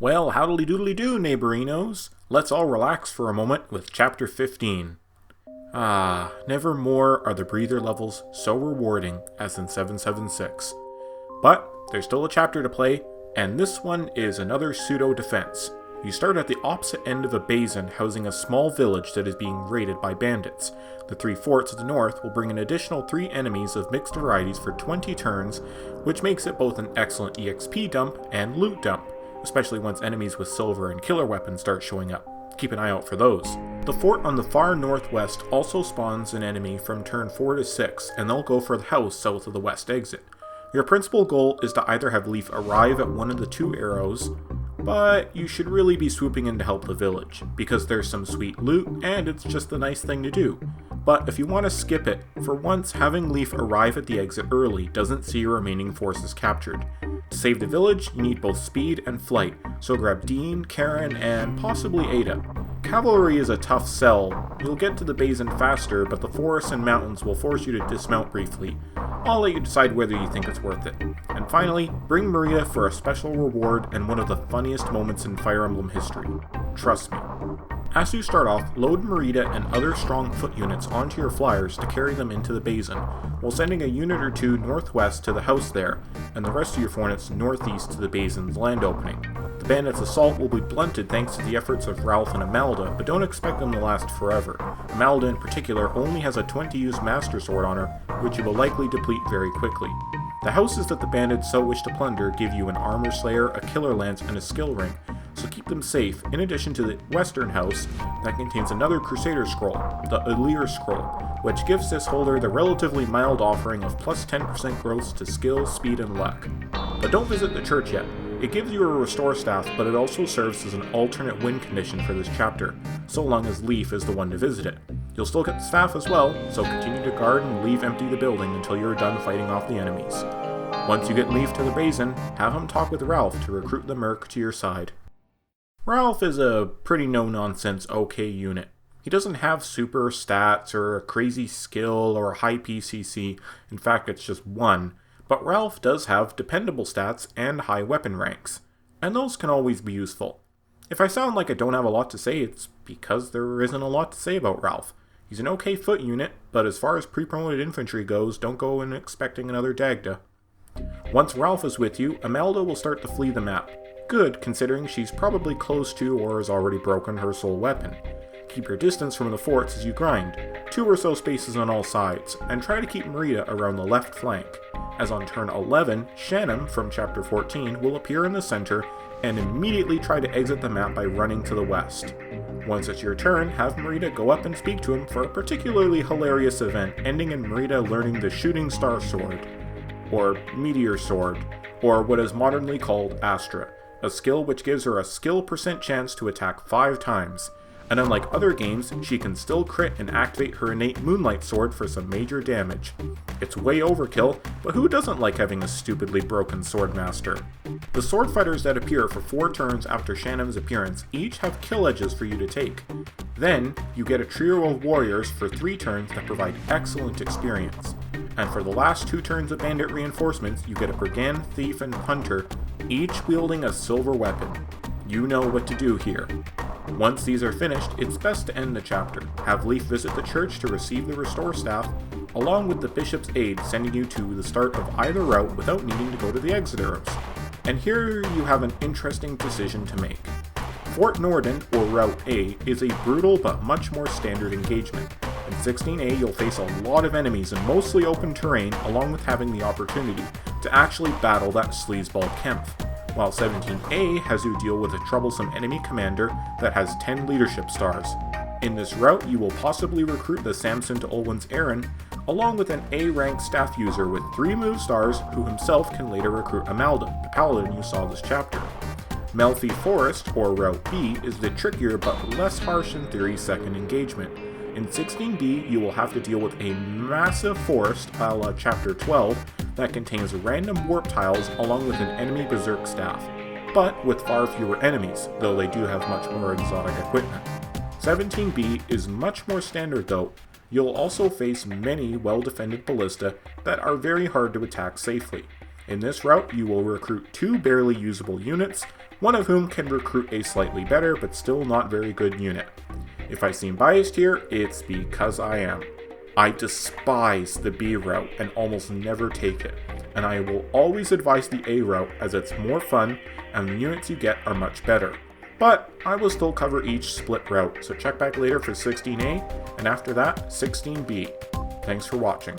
Well, howdly doodly do, neighborinos. Let's all relax for a moment with Chapter 15. Never more are the breather levels so rewarding as in 776. But there's still a chapter to play, and this one is another pseudo-defense. You start at the opposite end of a basin housing a small village that is being raided by bandits. The 3 forts at the north will bring an additional 3 enemies of mixed varieties for 20 turns, which makes it both an excellent EXP dump and loot dump, especially once enemies with silver and killer weapons start showing up. Keep an eye out for those. The fort on the far northwest also spawns an enemy from turn 4 to 6, and they'll go for the house south of the west exit. Your principal goal is to either have Leaf arrive at one of the 2 arrows, but you should really be swooping in to help the village, because there's some sweet loot, and it's just the nice thing to do. But if you want to skip it, for once having Leaf arrive at the exit early doesn't see your remaining forces captured. To save the village, you need both speed and flight, so grab Dean, Karen, and possibly Ada. Cavalry is a tough sell. You'll get to the basin faster, but the forests and mountains will force you to dismount briefly. I'll let you decide whether you think it's worth it. And finally, bring Marita for a special reward and one of the funniest moments in Fire Emblem history. Trust me. As you start off, load Marita and other strong foot units onto your flyers to carry them into the basin, while sending a unit or 2 northwest to the house there, and the rest of your fornits northeast to the basin's land opening. The bandits' assault will be blunted thanks to the efforts of Ralph and Amalda, but don't expect them to last forever. Amalda in particular only has a 20-use Master Sword on her, which you will likely deplete very quickly. The houses that the bandits so wish to plunder give you an Armor Slayer, a Killer Lance, and a Skill Ring, so keep them safe, in addition to the western house that contains another Crusader Scroll, the Elir Scroll, which gives this holder the relatively mild offering of plus 10% growth to skill, speed, and luck. But don't visit the church yet. It gives you a restore staff, but it also serves as an alternate win condition for this chapter, so long as Leaf is the one to visit it. You'll still get the staff as well, so continue to guard and leave empty the building until you're done fighting off the enemies. Once you get Leaf to the basin, have him talk with Ralph to recruit the merc to your side. Ralph is a pretty no-nonsense okay unit. He doesn't have super stats or a crazy skill or a high PCC, in fact it's just 1, but Ralph does have dependable stats and high weapon ranks, and those can always be useful. If I sound like I don't have a lot to say, it's because there isn't a lot to say about Ralph. He's an okay foot unit, but as far as pre-promoted infantry goes, don't go in expecting another Dagda. Once Ralph is with you, Amalda will start to flee the map. Good, considering she's probably close to or has already broken her sole weapon. Keep your distance from the forts as you grind, 2 or so spaces on all sides, and try to keep Marita around the left flank, as on turn 11, Shannon from Chapter 14 will appear in the center and immediately try to exit the map by running to the west. Once it's your turn, have Marita go up and speak to him for a particularly hilarious event ending in Marita learning the Shooting Star Sword, or Meteor Sword, or what is modernly called Astra, a skill which gives her a skill % chance to attack 5 times, and unlike other games, she can still crit and activate her innate Moonlight Sword for some major damage. It's way overkill, but who doesn't like having a stupidly broken Swordmaster? The sword fighters that appear for 4 turns after Shannon's appearance each have kill edges for you to take. Then, you get a trio of warriors for 3 turns that provide excellent experience. And for the last 2 turns of bandit reinforcements, you get a brigand, thief, and hunter, each wielding a silver weapon. You know what to do here. Once these are finished, it's best to end the chapter. Have Leaf visit the church to receive the restore staff, along with the bishop's aid sending you to the start of either route without needing to go to the exit arrows. And here you have an interesting decision to make. Fort Norden, or Route A, is a brutal but much more standard engagement. In 16A, you'll face a lot of enemies in mostly open terrain, along with having the opportunity to actually battle that sleazeball Kempf, while 17A has you deal with a troublesome enemy commander that has 10 leadership stars. In this route, you will possibly recruit the Samson to Olwen's Aaron, along with an A-rank staff user with 3 move stars who himself can later recruit Amalda, the paladin you saw this chapter. Melfi Forest, or Route B, is the trickier but less harsh in theory second engagement. In 16B, you will have to deal with a massive forest, a la Chapter 12, that contains random warp tiles along with an enemy berserk staff, but with far fewer enemies, though they do have much more exotic equipment. 17B is much more standard though. You'll also face many well-defended ballista that are very hard to attack safely. In this route, you will recruit 2 barely usable units, one of whom can recruit a slightly better but still not very good unit. If I seem biased here, it's because I am. I despise the B route and almost never take it, and I will always advise the A route as it's more fun and the units you get are much better. But I will still cover each split route, so check back later for 16A, and after that, 16B. Thanks for watching.